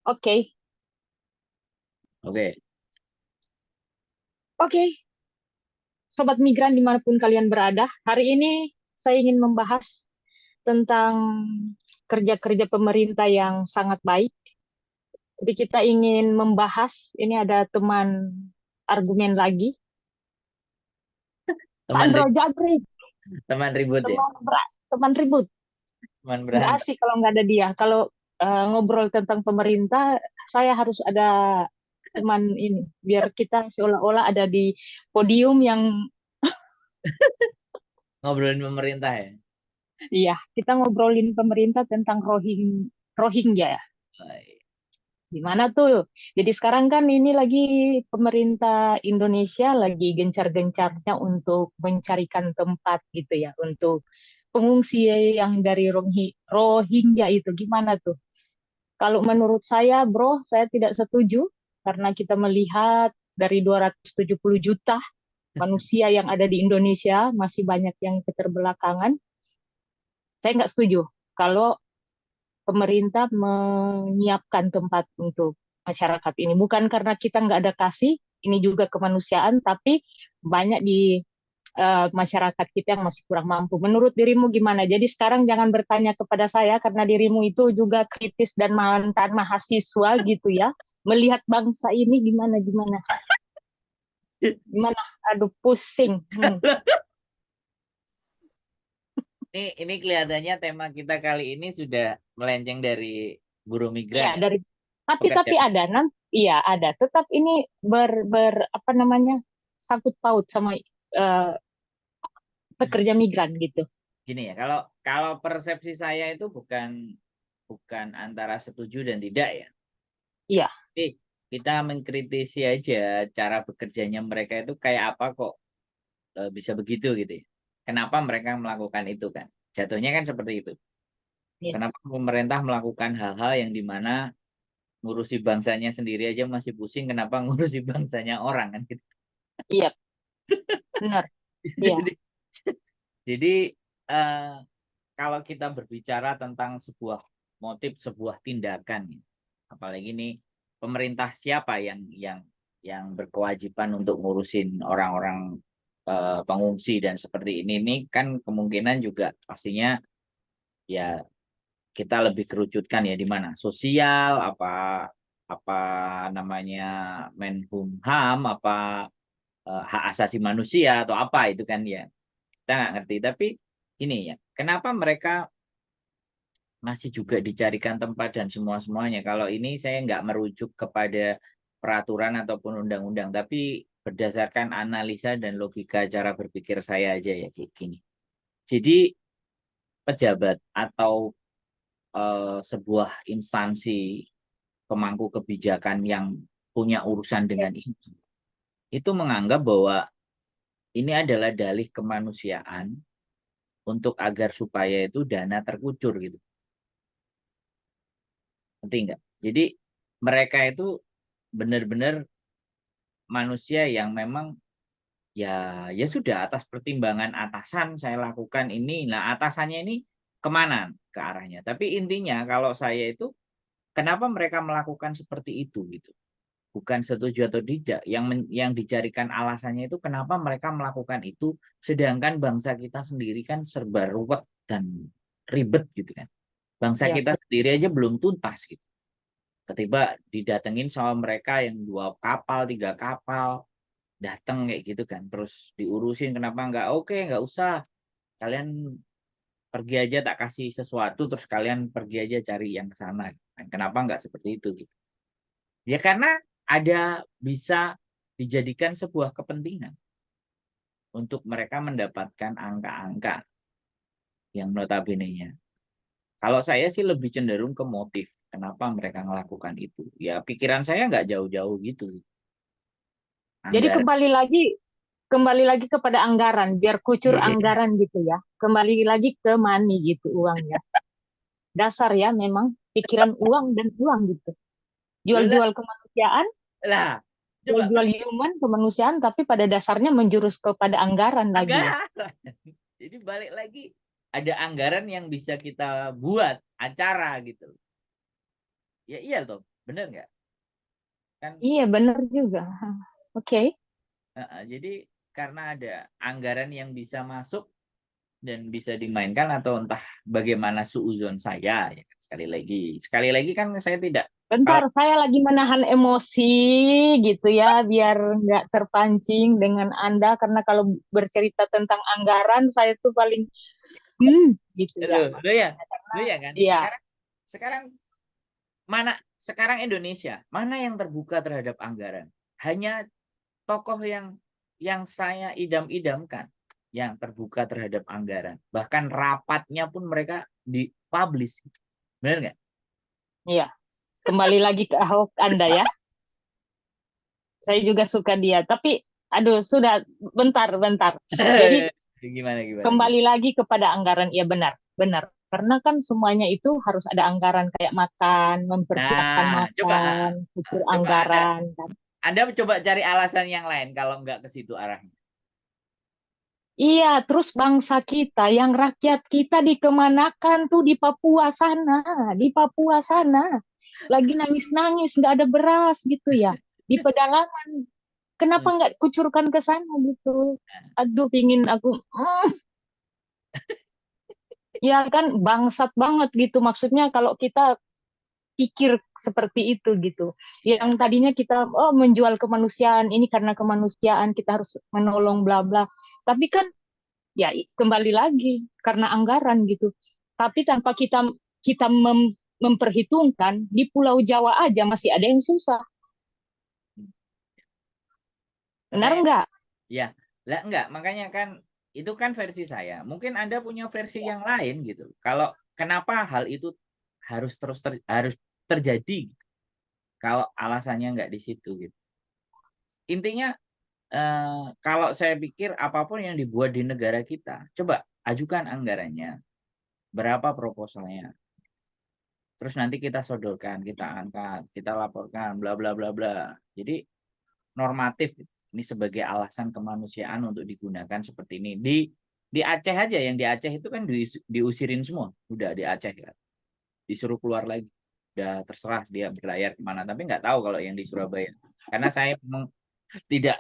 Oke, Oke, oke, Sobat Migran dimanapun kalian berada. Hari ini saya ingin membahas tentang kerja-kerja pemerintah yang sangat baik. Jadi kita ingin membahas, ini ada teman argumen lagi, teman Sandro ribut, Jagri, teman ribut ya, teman ribut. teman Nggak berantem. asik kalau nggak ada dia. Kalau ngobrol tentang pemerintah, saya harus ada teman ini, biar kita seolah-olah ada di podium yang, Ngobrolin pemerintah ya. iya, kita ngobrolin pemerintah tentang Rohingya ya. Baik. Gimana tuh? Jadi sekarang kan ini lagi pemerintah Indonesia lagi gencar-gencarnya untuk mencarikan tempat gitu ya untuk pengungsi yang dari Rohingya itu. Gimana tuh? Kalau menurut saya, bro, saya tidak setuju karena kita melihat dari 270 juta manusia yang ada di Indonesia masih banyak yang keterbelakangan. Saya nggak setuju kalau pemerintah menyiapkan tempat untuk masyarakat ini. Bukan karena kita nggak ada kasih, ini juga kemanusiaan, tapi banyak di masyarakat kita yang masih kurang mampu. Menurut dirimu gimana? Jadi sekarang jangan bertanya kepada saya karena dirimu itu juga kritis dan mantan mahasiswa gitu ya. Melihat bangsa ini gimana gimana gimana? Aduh pusing. Ini kelihatannya tema kita kali ini sudah melenceng dari buruh Iya migran ya, dari pekerja. tapi ada iya ada. Tetap ini apa namanya sangkut paut sama eh, pekerja migran gitu. Gini ya, kalau kalau persepsi saya itu bukan bukan antara setuju dan tidak ya. Iya, Tapi kita mengkritisi aja cara bekerjanya mereka itu kayak apa kok bisa begitu gitu ya. Kenapa mereka melakukan itu kan? Jatuhnya kan seperti itu. yes. Kenapa pemerintah melakukan hal-hal yang dimana ngurusi bangsanya sendiri aja masih pusing, kenapa ngurusi bangsanya orang kan gitu. Iya, benar. Iya, Jadi jadi eh, kalau kita berbicara tentang sebuah motif, sebuah tindakan, ya, apalagi ini pemerintah siapa yang berkewajiban untuk ngurusin orang-orang pengungsi dan seperti ini kan kemungkinan juga pastinya ya kita lebih kerucutkan ya di mana sosial apa namanya Menkumham apa hak asasi manusia atau apa itu kan ya kita nggak ngerti tapi gini ya kenapa mereka masih juga dicarikan tempat dan semua-semuanya. Kalau ini saya nggak merujuk kepada peraturan ataupun undang-undang, tapi berdasarkan analisa dan logika cara berpikir saya aja ya kayak gini. Jadi pejabat atau sebuah instansi pemangku kebijakan yang punya urusan dengan ini, itu menganggap bahwa ini adalah dalih kemanusiaan untuk agar supaya itu dana terkucur gitu. Ngerti nggak? Jadi mereka itu benar-benar manusia yang memang ya sudah atas pertimbangan atasan saya lakukan ini. Nah atasannya ini kemana ke arahnya? Tapi intinya kalau saya itu kenapa mereka melakukan seperti itu gitu? Bukan setuju atau tidak. Yang dicarikan alasannya itu kenapa mereka melakukan itu, sedangkan bangsa kita sendiri kan serba ruwet dan ribet gitu kan. Bangsa iya, kita sendiri aja belum tuntas gitu. Ketiba didatengin sama mereka yang 2 kapal, 3 kapal, datang kayak gitu kan. Terus diurusin kenapa nggak oke, nggak usah. Kalian pergi aja tak kasih sesuatu, terus kalian pergi aja cari yang ke sana. Kenapa nggak seperti itu gitu? Ya karena ada bisa dijadikan sebuah kepentingan untuk mereka mendapatkan angka-angka yang notabene-nya. Kalau saya sih lebih cenderung ke motif. Kenapa mereka melakukan itu? Ya pikiran saya nggak jauh-jauh gitu. jadi Anggaran. kembali lagi kepada anggaran, biar kucur Iya. anggaran gitu ya. Kembali lagi ke money gitu uangnya. Dasar ya memang pikiran uang dan uang gitu. Loh lah, Jual-jual kemanusiaan, lah. Coba jual-jual human kemanusiaan, tapi pada dasarnya menjurus kepada anggaran lagi ya. anggaran. Jadi balik lagi ada anggaran yang bisa kita buat acara gitu. Ya iya toh. Bener nggak? Kan Iya, benar juga. Oke. jadi karena ada anggaran yang bisa masuk dan bisa dimainkan atau entah bagaimana suuzon saya ya kan, sekali lagi kan saya tidak Bentar, kalau saya lagi menahan emosi gitu ya, biar nggak terpancing dengan Anda, karena kalau bercerita tentang anggaran, saya tuh paling, gitu lo ya, lo ya maksudnya. Karena, lo ya kan iya, sekarang mana sekarang Indonesia mana yang terbuka terhadap anggaran, hanya tokoh yang saya idam-idamkan yang terbuka terhadap anggaran, bahkan rapatnya pun mereka dipublish, benar nggak? iya. Kembali lagi ke Ahok Anda ya. Saya juga suka dia, tapi, aduh, sudah, bentar, bentar. Jadi, Gimana gimana gimana. kembali lagi kepada anggaran, ya benar, benar. Karena kan semuanya itu harus ada anggaran kayak makan, mempersiapkan Nah, coba makan, ukur coba anggaran kan. Anda coba cari alasan yang lain kalau nggak ke situ arahnya. Iya, terus bangsa kita, yang rakyat kita dikemanakan tuh di Papua sana, di Papua sana. Lagi nangis-nangis, nggak ada beras gitu ya. Di pedalaman, kenapa nggak kucurkan ke sana gitu? Aduh, pingin aku, ya kan bangsat banget gitu. Maksudnya kalau kita pikir seperti itu gitu. Yang tadinya kita, oh, menjual kemanusiaan, ini karena kemanusiaan kita harus menolong bla bla. Tapi kan ya kembali lagi karena anggaran gitu. Tapi tanpa kita kita memperhitungkan di Pulau Jawa aja masih ada yang susah. Benar Makanya nggak? ya, lah enggak, makanya kan itu kan versi saya. Mungkin Anda punya versi yang lain gitu. Kalau kenapa hal itu harus terjadi gitu. Kalau alasannya nggak di situ gitu. Intinya kalau saya pikir apapun yang dibuat di negara kita, coba ajukan anggarannya, berapa proposalnya. Terus nanti kita sodorkan, kita angkat, kita laporkan, bla bla bla bla. Jadi normatif ini sebagai alasan kemanusiaan untuk digunakan seperti ini. Di Aceh aja, yang di Aceh itu kan diusirin semua, udah di Aceh kan, disuruh keluar lagi, udah terserah dia berlayar kemana. Tapi nggak tahu kalau yang di Surabaya, karena saya memang tidak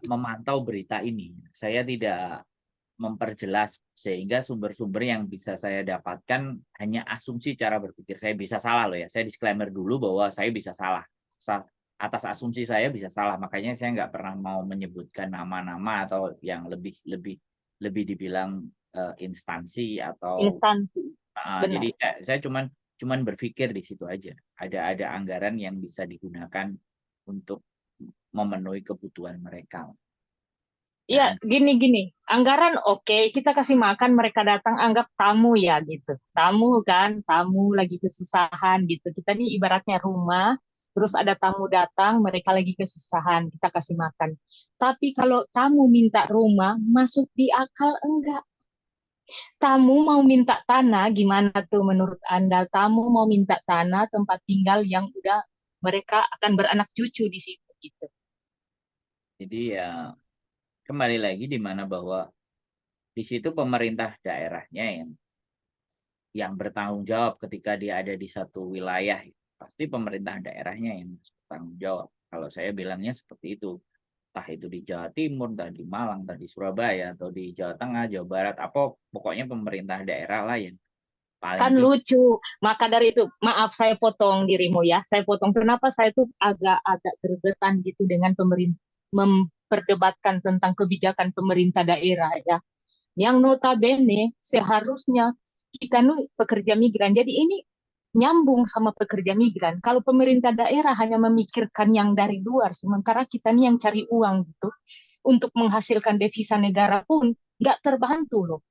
memantau berita ini, saya tidak memperjelas, sehingga sumber-sumber yang bisa saya dapatkan hanya asumsi cara berpikir. Saya bisa salah loh ya, saya disclaimer dulu bahwa saya bisa salah. Atas asumsi saya bisa salah, makanya saya nggak pernah mau menyebutkan nama-nama atau yang lebih lebih lebih dibilang instansi atau Instansi, jadi benar. saya cuman cuman berpikir di situ aja. Ada anggaran yang bisa digunakan untuk memenuhi kebutuhan mereka. Iya, Nah, gini-gini. Anggaran oke, kita kasih makan, mereka datang, anggap tamu ya gitu. Tamu kan, tamu lagi kesusahan gitu. Kita nih ibaratnya rumah, terus ada tamu datang, mereka lagi kesusahan, kita kasih makan. Tapi kalau tamu minta rumah, masuk di akal enggak? Tamu mau minta tanah, gimana tuh menurut Anda? Tamu mau minta tanah, tempat tinggal yang udah mereka akan beranak cucu di situ gitu. jadi ya kembali lagi di mana bahwa di situ pemerintah daerahnya yang bertanggung jawab ketika dia ada di satu wilayah. Pasti pemerintah daerahnya yang bertanggung jawab. Kalau saya bilangnya seperti itu. Entah itu di Jawa Timur, entah di Malang, entah di Surabaya, atau di Jawa Tengah, Jawa Barat, apa pokoknya pemerintah daerah lah yang paling Kan lucu. Maka dari itu, maaf saya potong dirimu ya. Saya potong. Kenapa saya tuh agak-agak gregetan gitu dengan pemerintah memperdebatkan tentang kebijakan pemerintah daerah ya. Yang notabene seharusnya kita nih pekerja migran. Jadi ini nyambung sama pekerja migran. Kalau pemerintah daerah hanya memikirkan yang dari luar, sementara kita nih yang cari uang gitu untuk menghasilkan devisa negara pun nggak terbantu loh.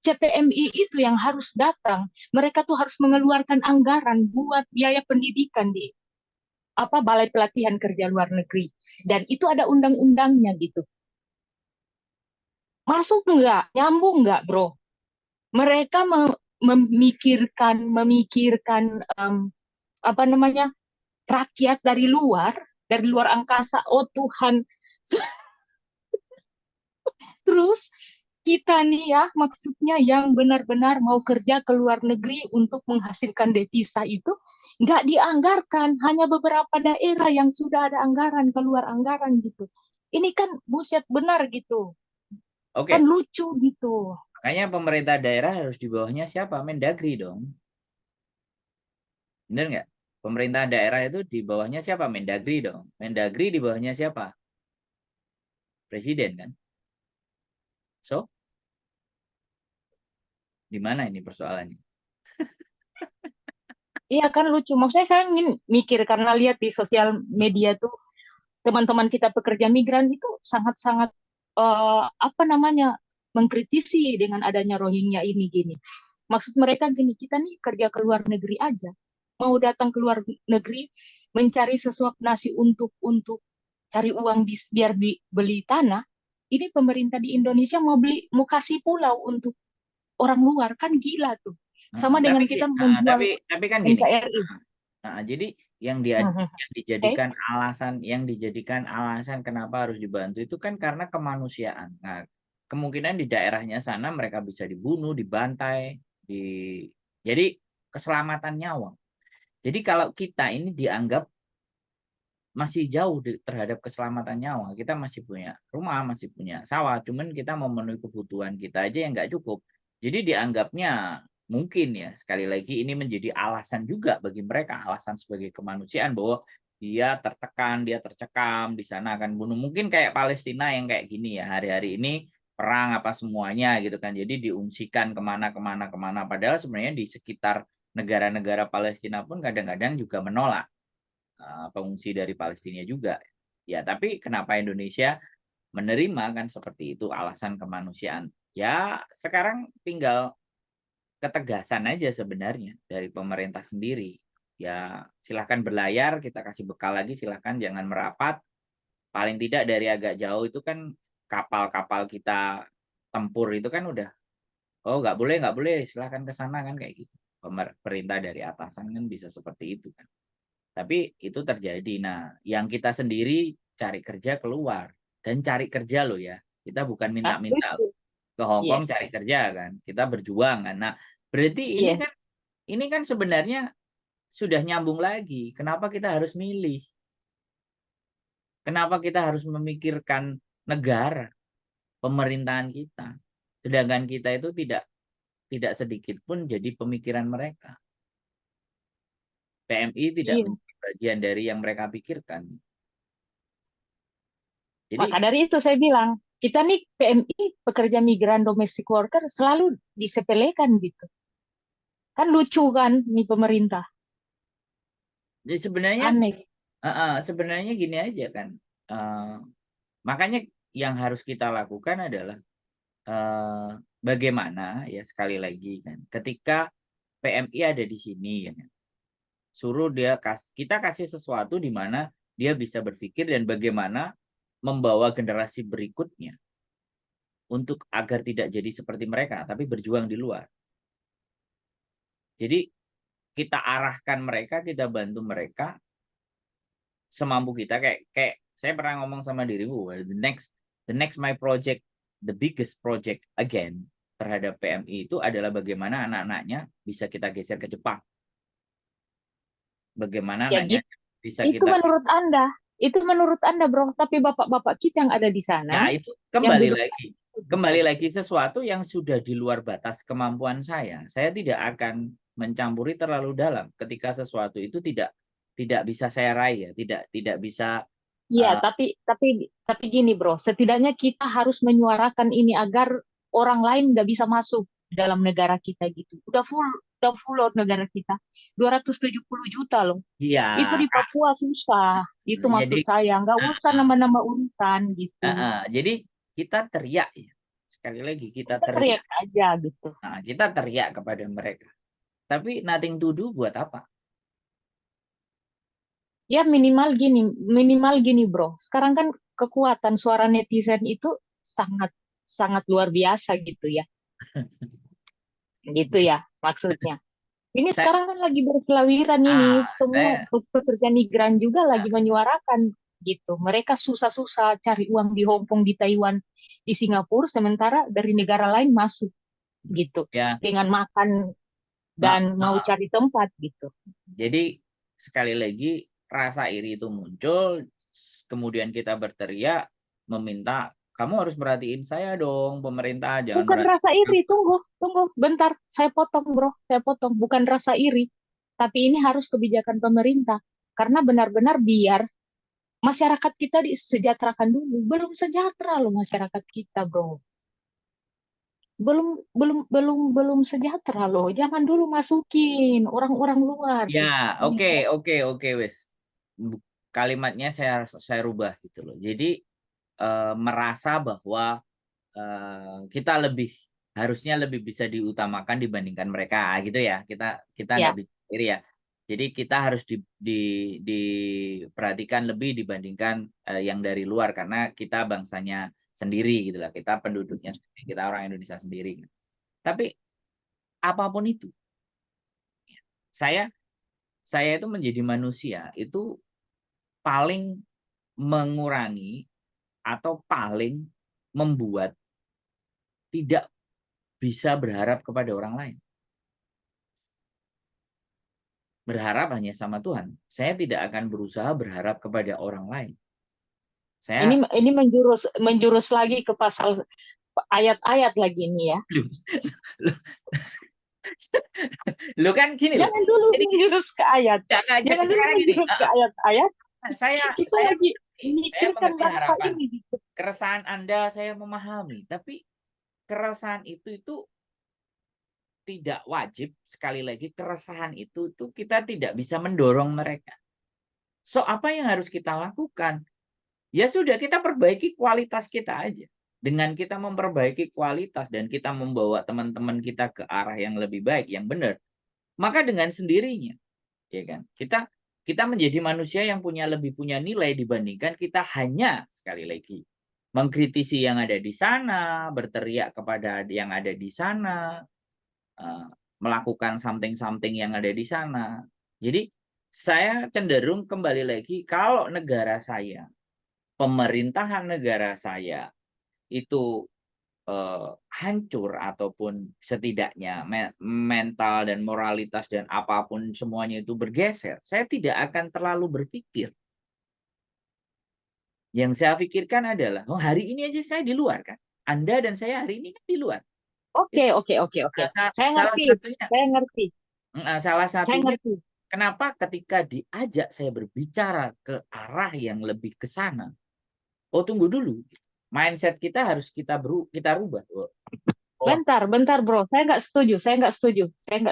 CPMI itu yang harus datang. Mereka tuh harus mengeluarkan anggaran buat biaya pendidikan di apa Balai Pelatihan Kerja Luar Negeri. Dan itu ada undang-undangnya gitu. Masuk nggak? Nyambung nggak, bro? Mereka memikirkan apa namanya rakyat dari luar angkasa. Oh Tuhan, terus kita nih ya, maksudnya yang benar-benar mau kerja ke luar negeri untuk menghasilkan devisa itu nggak dianggarkan, hanya beberapa daerah yang sudah ada anggaran, keluar anggaran gitu. Ini kan buset benar gitu, kan Oke, lucu gitu. makanya pemerintah daerah harus di bawahnya siapa? Mendagri dong. Bener nggak? Pemerintah daerah itu di bawahnya siapa? Mendagri dong. Mendagri di bawahnya siapa? Presiden kan? So, di mana ini persoalannya? Iya kan lucu. Maksudnya saya ingin mikir karena lihat di sosial media tuh teman-teman kita pekerja migran itu sangat-sangat apa namanya mengkritisi dengan adanya Rohingya ini gini. Maksud mereka gini, kita nih kerja ke luar negeri aja, mau datang ke luar negeri mencari sesuap nasi untuk cari uang biar beli tanah. Ini pemerintah di Indonesia mau kasih pulau untuk orang luar kan gila tuh. Heeh, Sama dengan tapi kita heeh, menjual tapi kan gini. NKRI. Jadi yang Oke. dijadikan alasan kenapa harus dibantu itu kan karena kemanusiaan. Nah, kemungkinan di daerahnya sana mereka bisa dibunuh, dibantai, di jadi keselamatan nyawa. Jadi kalau kita ini dianggap masih jauh terhadap keselamatan nyawa. Kita masih punya rumah, masih punya sawah, cuman kita memenuhi kebutuhan kita aja yang nggak cukup. Jadi dianggapnya mungkin ya, sekali lagi ini menjadi alasan juga bagi mereka, alasan sebagai kemanusiaan bahwa dia tertekan, dia tercekam, di sana akan bunuh. Mungkin kayak Palestina yang kayak gini ya, hari-hari ini perang apa semuanya gitu kan. Jadi diungsikan kemana-kemana. Padahal sebenarnya di sekitar negara-negara Palestina pun kadang-kadang juga menolak pengungsi dari Palestina juga. Ya, tapi kenapa Indonesia menerima kan seperti itu alasan kemanusiaan. Ya, sekarang tinggal ketegasan aja sebenarnya dari pemerintah sendiri. Ya, silahkan berlayar, kita kasih bekal lagi, silahkan jangan merapat. Paling tidak dari agak jauh itu kan kapal-kapal kita tempur itu kan udah, oh nggak boleh, silahkan ke sana kan kayak gitu. Pemerintah dari atasan kan bisa seperti itu kan. Tapi itu terjadi. Nah, yang kita sendiri cari kerja keluar dan cari kerja loh ya. Kita bukan Nah, minta-minta lucu. ke Hong Kong Yes. cari kerja kan. Kita berjuang kan. Nah, berarti Yes. ini kan sebenarnya sudah nyambung lagi. Kenapa kita harus milih? Kenapa kita harus memikirkan negara, pemerintahan kita? Sedangkan kita itu tidak sedikit pun jadi pemikiran mereka. PMI tidak Iya. menjadi bagian dari yang mereka pikirkan. Jadi Maka dari itu saya bilang, kita nih PMI, pekerja migran domestic worker, selalu disepelekan gitu. Kan lucu kan nih pemerintah. jadi sebenarnya Aneh. sebenarnya gini aja kan. Eh, makanya yang harus kita lakukan adalah bagaimana ya sekali lagi kan. Ketika PMI ada di sini ya kan, suruh kita kasih sesuatu di mana dia bisa berpikir dan bagaimana membawa generasi berikutnya untuk agar tidak jadi seperti mereka tapi berjuang di luar. Jadi kita arahkan mereka, kita bantu mereka semampu kita kayak saya pernah ngomong sama diriku the next my project, the biggest project again terhadap PMI itu adalah bagaimana anak-anaknya bisa kita geser ke Jepang, bagaimana Ya anaknya gitu. bisa Itu kita menurut Anda. Itu menurut Anda, Bro. Tapi bapak-bapak kita yang ada di ya sana, itu yang kembali duduk lagi gitu. kembali lagi sesuatu yang sudah di luar batas kemampuan saya tidak akan mencampuri terlalu dalam ketika sesuatu itu tidak bisa saya raih ya tidak bisa Iya, uh, tapi gini, Bro. Setidaknya kita harus menyuarakan ini agar orang lain nggak bisa masuk dalam negara kita gitu. Udah full load negara kita. 270 juta loh. iya Itu di Papua susah. Itu ya maksud jadi saya. Nggak usah nama-nama urusan gitu. Jadi kita teriak ya. Sekali lagi kita Kita teriak. teriak aja gitu. Nah, kita teriak kepada mereka. Tapi nothing to do buat apa? Ya minimal gini bro. Sekarang kan kekuatan suara netizen itu sangat sangat luar biasa gitu ya. Gitu ya maksudnya. Ini Saya, sekarang kan lagi berselawiran ini. Semua saya pekerja migran juga lagi menyuarakan gitu. Mereka susah-susah cari uang di Hong Kong, di Taiwan, di Singapura, sementara dari negara lain masuk gitu. ya, Dengan makan Mak, dan mau cari tempat gitu. jadi sekali lagi rasa iri itu muncul, kemudian kita berteriak meminta kamu harus merhatiin saya dong, pemerintah jangan Bukan merhatiin. rasa iri, tunggu, bentar. Saya potong, bro. Saya potong. Bukan rasa iri. Tapi ini harus kebijakan pemerintah. Karena benar-benar biar masyarakat kita disejahterakan dulu. Belum sejahtera loh masyarakat kita, bro. Belum sejahtera loh. Jangan dulu masukin orang-orang luar. Ya, Ini oke, wes. Kalimatnya saya rubah gitu loh. Jadi merasa bahwa kita harusnya lebih bisa diutamakan dibandingkan mereka gitu ya. Kita nggak ya, bisa sendiri ya. Jadi kita harus diperhatikan lebih dibandingkan yang dari luar karena kita bangsanya sendiri gitu lah. Kita penduduknya sendiri, kita orang Indonesia sendiri. Tapi apapun itu, saya itu menjadi manusia itu paling mengurangi atau paling membuat tidak bisa berharap kepada orang lain. Berharap hanya sama Tuhan. Saya tidak akan berusaha berharap kepada orang lain. Saya ini menjurus lagi ke pasal ayat-ayat lagi nih ya. lu kan gini loh. Jangan dulu Jadi menjurus ke ayat. Jangan dulu sekarang gini. menjurus ke ayat-ayat. Saya Kita saya lagi saya memikirkan mengerti bangsa harapan. ini gitu. Keresahan Anda saya memahami, tapi keresahan itu tidak wajib. Sekali lagi keresahan itu kita tidak bisa mendorong mereka. So apa yang harus kita lakukan? Ya sudah, kita perbaiki kualitas kita aja. Dengan kita memperbaiki kualitas dan kita membawa teman-teman kita ke arah yang lebih baik, yang benar, maka dengan sendirinya, ya kan, kita menjadi manusia yang lebih punya nilai dibandingkan kita hanya sekali lagi mengkritisi yang ada di sana, berteriak kepada yang ada di sana, melakukan something yang ada di sana. Jadi saya cenderung kembali lagi, kalau negara saya, pemerintahan negara saya itu hancur ataupun setidaknya mental dan moralitas dan apapun semuanya itu bergeser, saya tidak akan terlalu berpikir. Yang saya pikirkan adalah, oh hari ini aja saya di luar kan. Anda dan saya hari ini kan di luar. Oke, Itu oke, oke, oke. Saya salah ngerti. satunya, Saya ngerti. salah Saya satunya ngerti. kenapa ketika diajak saya berbicara ke arah yang lebih ke sana. Oh tunggu dulu, mindset kita harus kita rubah. Oh, Bentar, bro. Saya nggak setuju. Saya nggak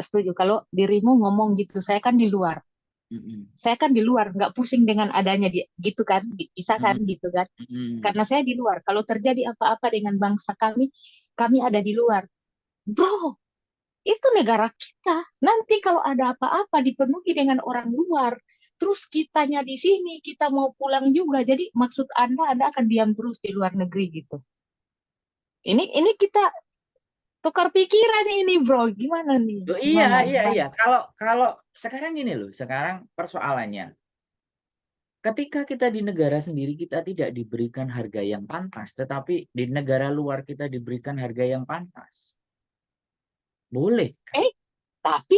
setuju kalau dirimu ngomong gitu. Saya kan di luar. mm-mm, Saya kan di luar, nggak pusing dengan adanya gitu kan. Bisa kan mm-mm, gitu kan. mm-mm. Karena saya di luar. Kalau terjadi apa-apa dengan bangsa kami ada di luar. Bro, itu negara kita. Nanti kalau ada apa-apa dipenuhi dengan orang luar. Terus kitanya di sini, kita mau pulang juga. Jadi maksud Anda akan diam terus di luar negeri gitu. Ini kita tukar pikiran ini, bro. Gimana nih? Loh, iya, Gimana? iya, Gimana? iya. Kalau sekarang gini loh, sekarang persoalannya, ketika kita di negara sendiri kita tidak diberikan harga yang pantas, tetapi di negara luar kita diberikan harga yang pantas. Boleh kan? Eh, tapi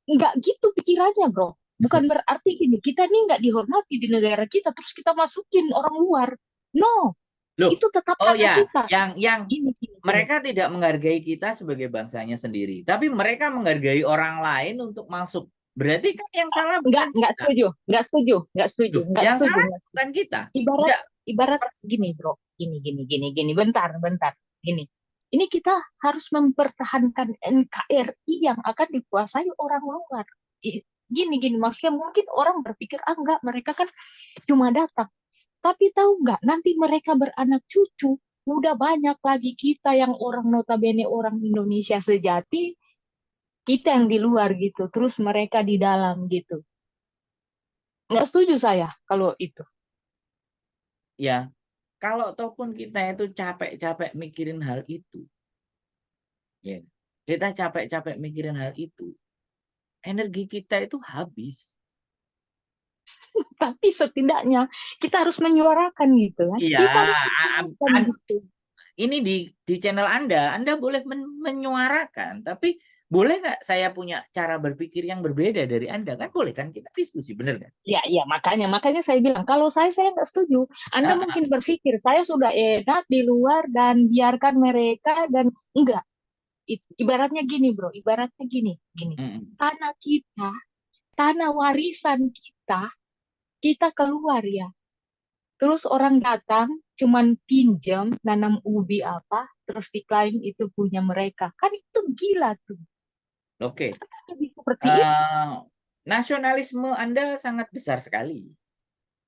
enggak gitu pikirannya, bro. Bukan berarti gini, kita nih nggak dihormati di negara kita, terus kita masukin orang luar. No, Loh, itu tetap oh hak ya, kita. yang Gini. mereka tidak menghargai kita sebagai bangsanya sendiri, tapi mereka menghargai orang lain untuk masuk. Berarti kan yang salah bukan Nggak kita. setuju, nggak setuju, nggak setuju, Loh, nggak yang setuju, salah nggak setuju. bukan kita. Ibarat, Enggak. ibarat gini, bro. Gini. Bentar. Gini. Ini kita harus mempertahankan NKRI yang akan dikuasai orang luar. Gini, maksudnya mungkin orang berpikir, ah enggak, mereka kan cuma datang. Tapi tahu nggak, nanti mereka beranak cucu, udah banyak lagi kita yang orang notabene orang Indonesia sejati, kita yang di luar gitu, terus mereka di dalam gitu. Nggak setuju saya kalau itu. Ya, kalau ataupun kita itu capek-capek mikirin hal itu, ya, kita capek-capek mikirin hal itu, energi kita itu habis. Tapi setidaknya kita harus menyuarakan gitu kan. Iya, Kita harus menyuarakan gitu. ini di channel Anda boleh menyuarakan, tapi Boleh nggak saya punya cara berpikir yang berbeda dari Anda? Kan boleh kan kita diskusi, bener kan? Ya, ya, makanya saya bilang kalau saya nggak setuju. Anda Ah, mungkin berpikir saya sudah enak di luar dan biarkan mereka dan enggak. Ibaratnya gini, bro. Ibaratnya gini, gini. mm, Tanah kita, tanah warisan kita, kita keluar ya. Terus orang datang, cuman pinjam, nanam ubi apa, terus diklaim itu punya mereka. Kan itu gila tuh. oke. Jadi seperti itu. Eh, nasionalisme Anda sangat besar sekali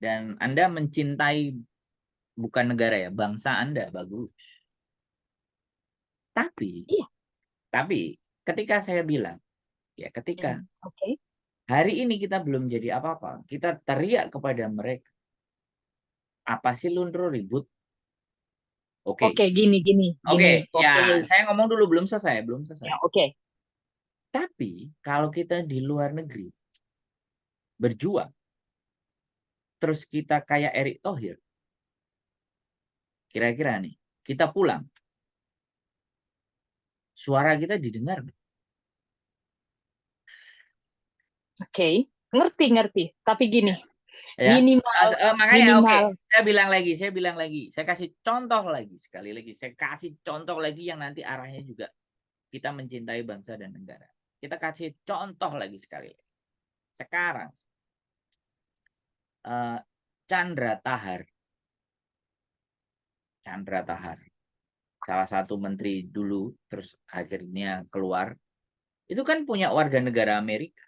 dan Anda mencintai bukan negara ya, bangsa Anda bagus. Tapi, Iya. tapi ketika saya bilang, ya ketika Oke. hari ini kita belum jadi apa-apa, kita teriak kepada mereka, apa sih Lundro ribut? Oke, Oke, gini, gini, oke, gini. ya Oke. saya ngomong dulu belum selesai, belum selesai. Ya, oke. Tapi kalau kita di luar negeri berjuang, terus kita kayak Erick Thohir, kira-kira nih, kita pulang, suara kita didengar nggak? Oke. Ngerti, ngerti. Tapi gini, Ya. minimal, Makanya oke, minimal. saya bilang lagi, saya kasih contoh lagi sekali lagi, saya kasih contoh lagi yang nanti arahnya juga kita mencintai bangsa dan negara. Kita kasih contoh lagi sekali lagi. Sekarang eh, Chandra Tahar, Chandra Tahar, salah satu menteri dulu, terus akhirnya keluar, itu kan punya warga negara Amerika.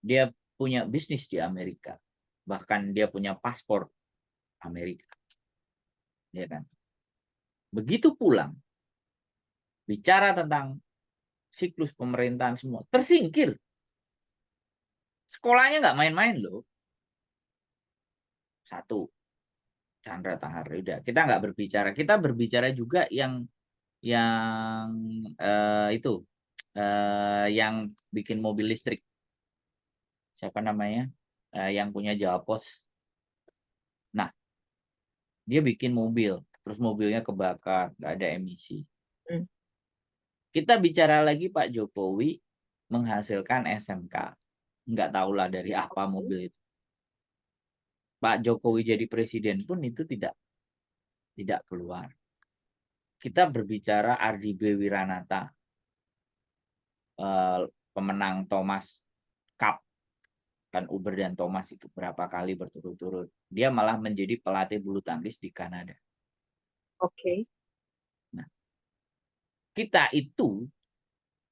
Dia punya bisnis di Amerika, bahkan dia punya paspor Amerika, ya kan? Begitu pulang, bicara tentang siklus pemerintahan semua, tersingkir. Sekolahnya nggak main-main loh. Satu, Chandra Tahar. Udah, kita nggak berbicara. Kita berbicara juga yang itu yang bikin mobil listrik. Siapa namanya? Yang punya Jalpos. Nah, dia bikin mobil, terus mobilnya kebakar, nggak ada emisi. Hmm. Kita bicara lagi Pak Jokowi menghasilkan SMK. Nggak tahulah dari apa mobil itu. Pak Jokowi jadi presiden pun itu tidak keluar. Kita berbicara Ardi B. Wiranata, pemenang Thomas Cup, kan Uber dan Thomas itu berapa kali berturut-turut. Dia malah menjadi pelatih bulu tangkis di Kanada. Oke. Nah, kita itu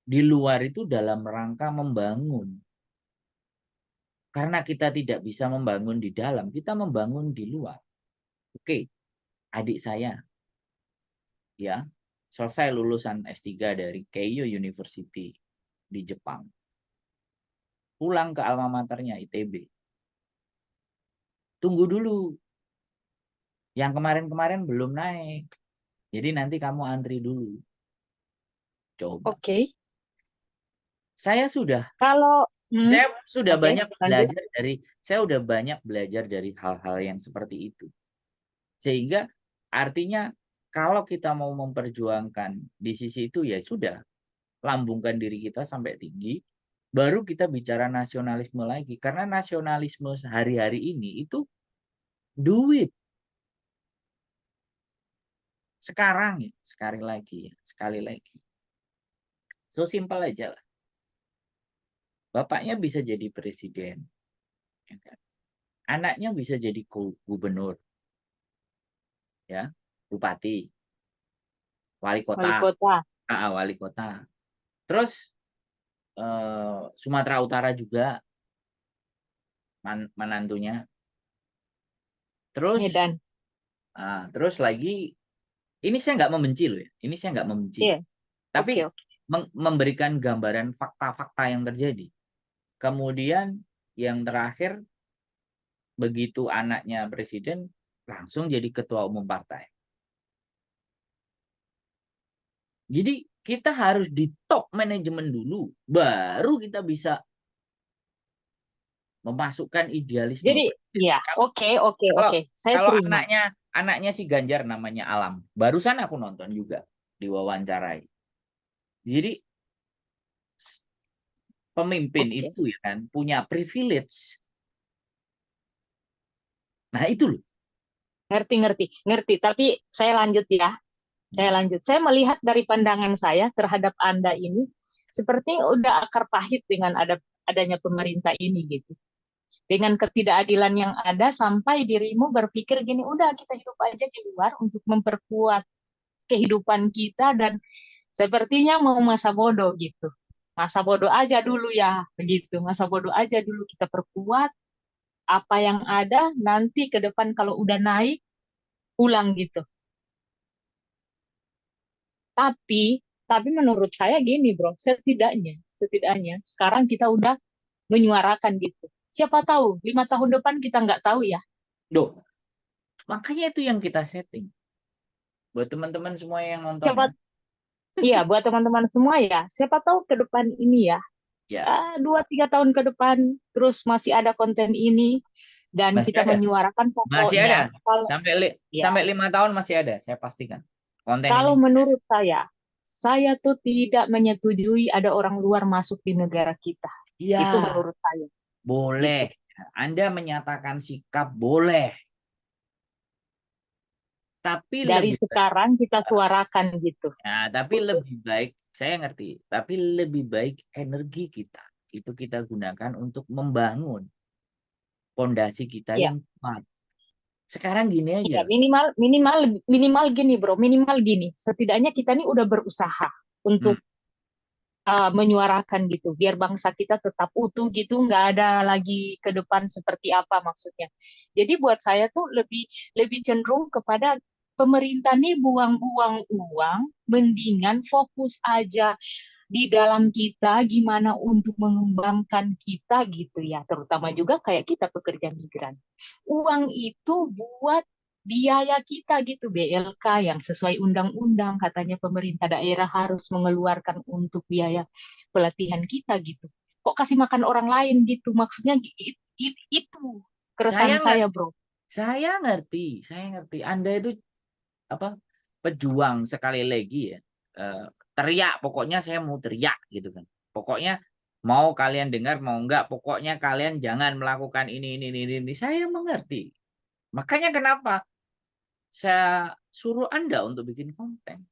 di luar itu dalam rangka membangun. Karena kita tidak bisa membangun di dalam, kita membangun di luar. Oke, adik saya ya selesai lulusan S3 dari Keio University di Jepang. Pulang ke alma maternya ITB. Tunggu dulu. Yang kemarin-kemarin belum naik. Jadi nanti kamu antri dulu. Coba. Oke. Saya sudah Kalau, saya sudah oke, banyak lanjut. belajar dari saya udah banyak belajar dari hal-hal yang seperti itu. Sehingga artinya kalau kita mau memperjuangkan di sisi itu ya sudah, lambungkan diri kita sampai tinggi, baru kita bicara nasionalisme lagi. Karena nasionalisme sehari-hari ini itu duit. Sekarang ya, sekali lagi. So simpel aja lah. Bapaknya bisa jadi presiden, ya kan? Anaknya bisa jadi gubernur, ya, bupati, wali Wali kota, kota. wali kota. Terus Sumatera Utara juga menantunya. Terus Medan. terus lagi, ini saya nggak membenci loh ya, ini saya nggak membenci, Iya. tapi Oke, oke. memberikan gambaran fakta-fakta yang terjadi. Kemudian yang terakhir, begitu anaknya presiden, langsung jadi ketua umum partai. Jadi kita harus di top manajemen dulu, baru kita bisa memasukkan idealisme. Jadi, ya, oke, oke, Kalau oke. Saya kalau terima. anaknya si Ganjar namanya Alam, barusan aku nonton juga, diwawancarai. Jadi pemimpin Oke. itu ya kan punya privilege. Nah itu loh. Ngerti, ngerti, ngerti. Tapi saya lanjut ya. Saya lanjut. Saya melihat dari pandangan saya terhadap Anda ini seperti udah akar pahit dengan adanya pemerintah ini gitu. Dengan ketidakadilan yang ada sampai dirimu berpikir gini, udah kita hidup aja di luar untuk memperkuat kehidupan kita dan sepertinya mau masa bodoh gitu. Masa bodoh aja dulu ya, begitu. Masa bodoh aja dulu kita perkuat apa yang ada nanti ke depan kalau udah naik ulang gitu. Tapi tapi menurut saya gini, Bro, setidaknya sekarang kita udah menyuarakan gitu. Siapa tahu 5 tahun depan kita nggak tahu ya. Duh, makanya itu yang kita setting. Buat teman-teman semua yang nonton ya. Siapa Iya, buat teman-teman semua ya. Siapa tahu ke depan ini ya, Ya, 2-3 tahun ke depan terus masih ada konten ini dan masih kita ada. menyuarakan Masih ada. pokoknya kalau ya Sampai 5 tahun masih ada, saya pastikan. Konten ini. kalau menurut saya tuh tidak menyetujui ada orang luar masuk di negara kita. Itu Iya, menurut saya boleh. gitu. Anda menyatakan sikap boleh. Tapi Dari lebih baik, sekarang kita suarakan gitu. ya, tapi lebih baik, saya ngerti, tapi lebih baik energi kita itu kita gunakan untuk membangun pondasi kita Ya, yang kuat. Sekarang gini ya aja. minimal minimal minimal gini bro, minimal gini. Setidaknya kita ini udah berusaha Hmm, untuk menyuarakan gitu, biar bangsa kita tetap utuh gitu, nggak ada lagi ke depan seperti apa maksudnya. Jadi buat saya tuh lebih lebih cenderung kepada pemerintah nih buang-buang uang, mendingan fokus aja di dalam kita gimana untuk mengembangkan kita gitu ya, terutama juga kayak kita pekerja migran. Uang itu buat biaya kita gitu, BLK yang sesuai undang-undang katanya pemerintah daerah harus mengeluarkan untuk biaya pelatihan kita gitu. Kok kasih makan orang lain gitu? Maksudnya itu saya keresahan nggak, saya, Bro. saya ngerti. Anda itu apa? Pejuang sekali lagi ya. Eh, teriak, pokoknya saya mau teriak gitu kan. Pokoknya mau kalian dengar mau enggak, pokoknya kalian jangan melakukan ini. Saya mengerti. Makanya kenapa saya suruh Anda untuk bikin konten.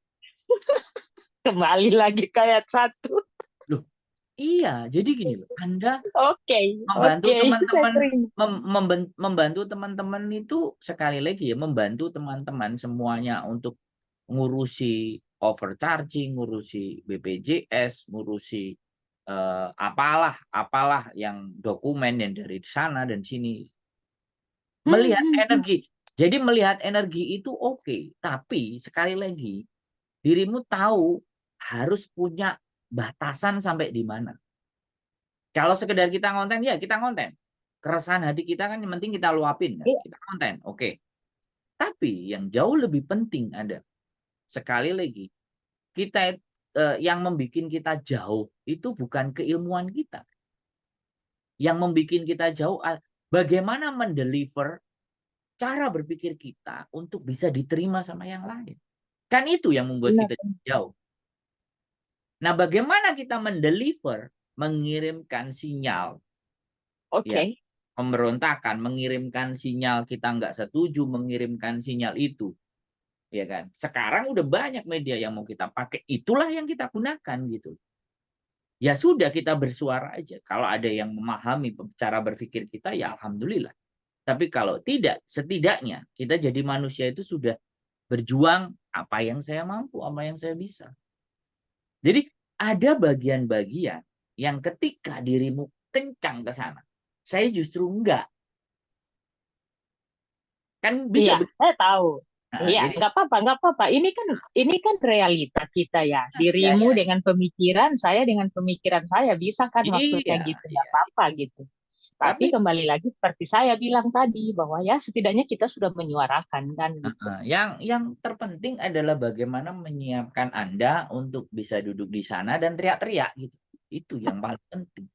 Kembali lagi ke ayat 1. Loh, iya, jadi gini loh. Anda Oke, membantu oke, saya teman-teman terima. membantu teman-teman itu sekali lagi ya, membantu teman-teman semuanya untuk ngurusi overcharging, ngurusi BPJS, ngurusi apalah apalah yang dokumen yang dari sana dan sini. Melihat energi. Jadi melihat energi itu oke, tapi sekali lagi dirimu tahu harus punya batasan sampai di mana. Kalau sekedar kita konten, ya kita konten. Keresahan hati kita kan yang penting kita luapin kan. Iya, Kita konten, oke. Tapi yang jauh lebih penting ada, sekali lagi, kita yang membuat kita jauh itu bukan keilmuan kita. Yang membuat kita jauh, bagaimana mendeliver cara berpikir kita untuk bisa diterima sama yang lain. Kan itu yang membuat benar. kita jauh. Nah, bagaimana kita mendeliver, mengirimkan sinyal, ya, Oke. pemberontakan, mengirimkan sinyal kita nggak setuju, mengirimkan sinyal itu, ya kan? Sekarang udah banyak media yang mau kita pakai, itulah yang kita gunakan gitu. Ya sudah kita bersuara aja. Kalau ada yang memahami cara berpikir kita, ya alhamdulillah. Tapi kalau tidak, setidaknya kita jadi manusia itu sudah berjuang apa yang saya mampu, apa yang saya bisa. Jadi ada bagian-bagian yang ketika dirimu kencang ke sana, saya justru enggak. Kan bisa Iya, begitu. saya tahu. Nah, Iya, jadi nggak apa-apa, nggak apa-apa. Ini kan realita kita ya. ya, Dirimu ya. dengan pemikiran, saya dengan pemikiran saya bisa kan maksudnya Iya, gitu, nggak iya. apa-apa gitu. Tapi Tapi kembali lagi seperti saya bilang tadi bahwa ya setidaknya kita sudah menyuarakan kan gitu. yang terpenting adalah bagaimana menyiapkan Anda untuk bisa duduk di sana dan teriak-teriak gitu. Itu yang paling penting.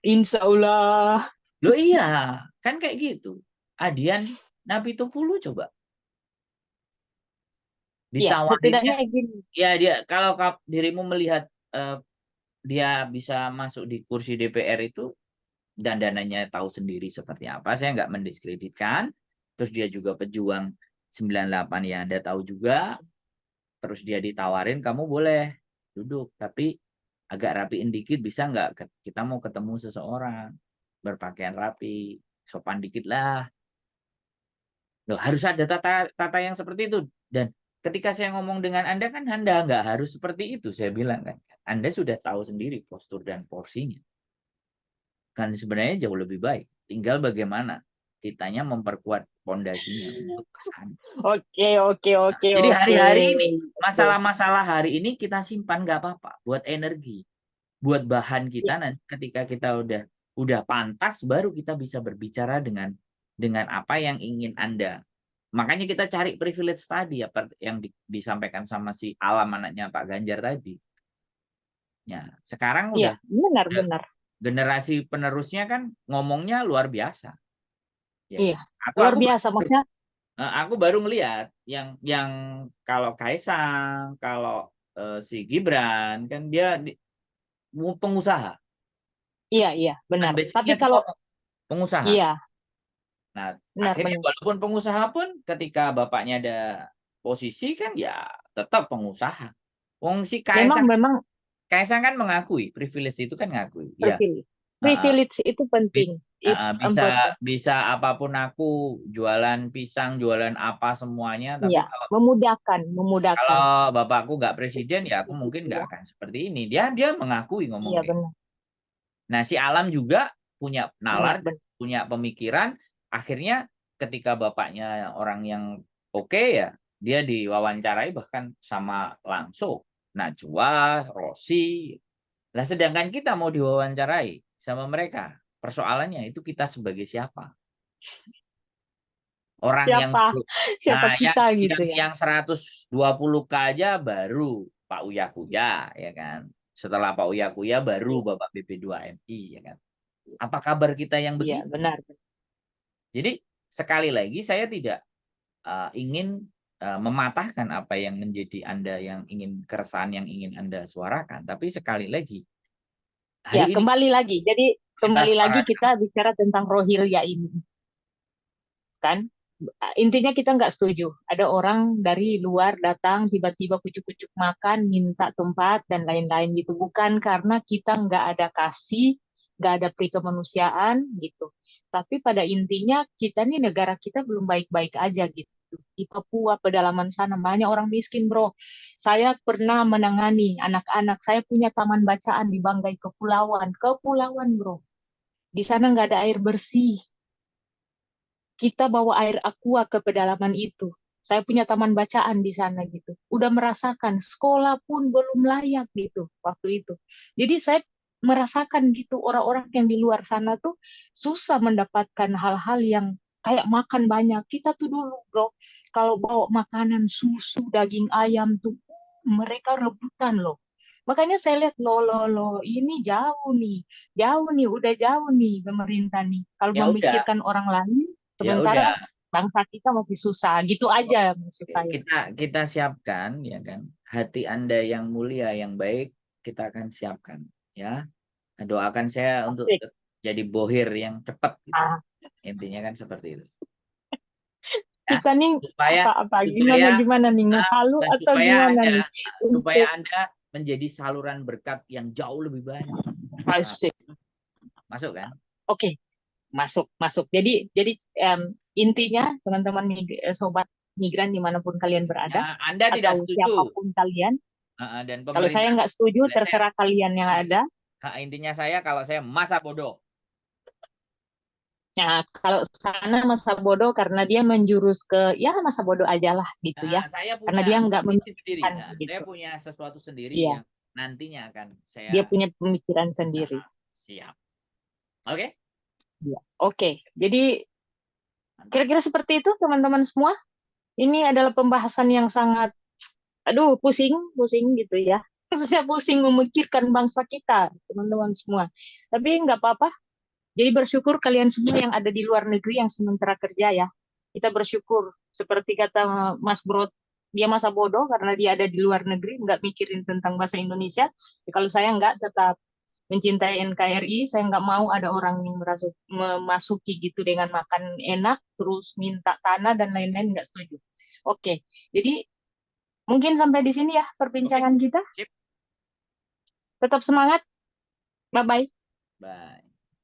Insya Allah. Loh iya, kan kayak gitu. Adian Napitupulu coba Ya, ditawarinnya, setidaknya gini. ya dia kalau dirimu melihat eh, dia bisa masuk di kursi DPR itu dan dananya tahu sendiri seperti apa. Saya nggak mendiskreditkan. Terus dia juga pejuang 98 ya Anda tahu juga. Terus dia ditawarin kamu boleh duduk tapi agak rapiin dikit bisa nggak? Kita mau ketemu seseorang berpakaian rapi, sopan dikit lah. Loh, harus ada tata yang seperti itu. Dan ketika saya ngomong dengan Anda kan Anda nggak harus seperti itu saya bilang kan. Anda sudah tahu sendiri postur dan porsinya. Kan sebenarnya jauh lebih baik. Tinggal bagaimana kitanya memperkuat pondasinya untuk ke sana. Oke, oke, oke, Jadi oke. hari-hari ini Oke. masalah-masalah hari ini kita simpan nggak apa-apa buat energi, buat bahan Ya, kita nanti ketika kita udah pantas baru kita bisa berbicara dengan apa yang ingin Anda. Makanya kita cari privilege tadi apa yang disampaikan sama si Alam anaknya Pak Ganjar tadi. Ya, sekarang iya, udah benar-benar. generasi penerusnya kan ngomongnya luar biasa, ya Iya, kan? Aku luar aku biasa. Maksudnya, aku baru ngelihat yang kalau Kaisang, kalau si Gibran kan dia pengusaha, iya, iya, kan benar. Tapi basicnya kalau, semua pengusaha. iya, Nah, akhirnya benar-benar. walaupun pengusaha pun ketika bapaknya ada posisi kan ya tetap pengusaha. Wong si Memang, Kaisang, memang Kaisang kan mengakui, privilege itu kan ngakui. Ya, privilege. uh, Privilege itu penting. It's bisa important. bisa apapun aku jualan pisang, jualan apa semuanya, tapi Iya, memudahkan, memudahkan. kalau bapakku nggak presiden ya aku Gitu mungkin nggak ya. akan seperti ini. Dia mengakui ngomong Iya, kayak. benar, Nah, si Alam juga punya benar, nalar, benar. punya pemikiran. Akhirnya ketika bapaknya orang yang oke ya, dia diwawancarai bahkan sama langsung Najwa, Rosi. Lah sedangkan kita mau diwawancarai sama mereka. Persoalannya itu kita sebagai siapa? Orang yang Siapa? Siapa nah yang kita gitu yang ya. yang 120K aja baru Pak Uya Kuya ya kan. Setelah Pak Uya Kuya baru Iya, Bapak BP2MI ya kan. Apa kabar kita yang iya, begitu? benar. Jadi sekali lagi saya tidak ingin mematahkan apa yang menjadi Anda yang ingin keresahan yang ingin Anda suarakan, tapi sekali lagi Ya, hari ini kembali lagi. Jadi, kita kembali lagi suarakan kita bicara tentang Rohingya ini, kan? Intinya kita nggak setuju. Ada orang dari luar datang tiba-tiba kucuk-kucuk makan, minta tempat dan lain-lain gitu. Bukan karena kita nggak ada kasih, nggak ada peri kemanusiaan gitu. Tapi pada intinya kita nih negara kita belum baik-baik aja gitu. Di Papua pedalaman sana banyak orang miskin bro. Saya pernah menangani anak-anak. Saya punya taman bacaan di Banggai Kepulauan, Kepulauan bro. Di sana nggak ada air bersih, kita bawa air aqua ke pedalaman itu. Saya punya taman bacaan di sana gitu. Udah merasakan sekolah pun belum layak gitu waktu itu. Jadi saya merasakan gitu orang-orang yang di luar sana tuh susah mendapatkan hal-hal yang kayak makan banyak. Kita tuh dulu bro, kalau bawa makanan susu, daging ayam tuh mereka rebutan loh. Makanya saya lihat lo ini jauh nih, udah jauh nih pemerintah nih. Kalau ya udah memikirkan orang lain, ya sementara udah bangsa kita masih susah. Gitu aja maksud saya. kita kita siapkan ya kan hati Anda yang mulia yang baik kita akan siapkan ya. Doakan saya untuk Asik. jadi bohir yang cepat gitu. Ah, Intinya kan seperti itu. Ya, kita nih supaya apa supaya gimana gimana nih ngehalu atau supaya gimana Anda nih supaya untuk Anda menjadi saluran berkat yang jauh lebih banyak. Nah, asik. masuk kan? Oke, masuk masuk. Jadi intinya teman-teman sobat migran dimanapun kalian Ya, berada Anda tidak atau setuju. siapapun kalian, Dan kalau saya pemerintah, nggak setuju saya, terserah kalian yang ada. intinya saya kalau saya masa bodoh. Nah, kalau sana masa bodoh karena dia menjurus ke ya masa bodoh aja lah gitu ya. Saya Karena punya dia nggak visi sendiri. memikirkan Saya gitu. punya sesuatu sendiri Iya, yang nantinya akan dia saya punya pemikiran sendiri. siap. Oke? Iya. Oke, jadi Mantap. kira-kira seperti itu teman-teman semua. Ini adalah pembahasan yang sangat, aduh pusing, pusing gitu ya. Khususnya pusing memikirkan bangsa kita, teman-teman semua. Tapi nggak apa-apa. Jadi bersyukur kalian semua yang ada di luar negeri yang sementara kerja ya. Kita bersyukur. Seperti kata Mas Bro dia masa bodoh karena dia ada di luar negeri, nggak mikirin tentang bahasa Indonesia. Ya, kalau saya nggak, tetap mencintai NKRI, saya nggak mau ada orang yang memasuki gitu dengan makan enak, terus minta tanah dan lain-lain, nggak setuju. Oke, jadi mungkin sampai di sini ya Oke, perbincangan kita. sip. Tetap semangat, bye-bye. Bye.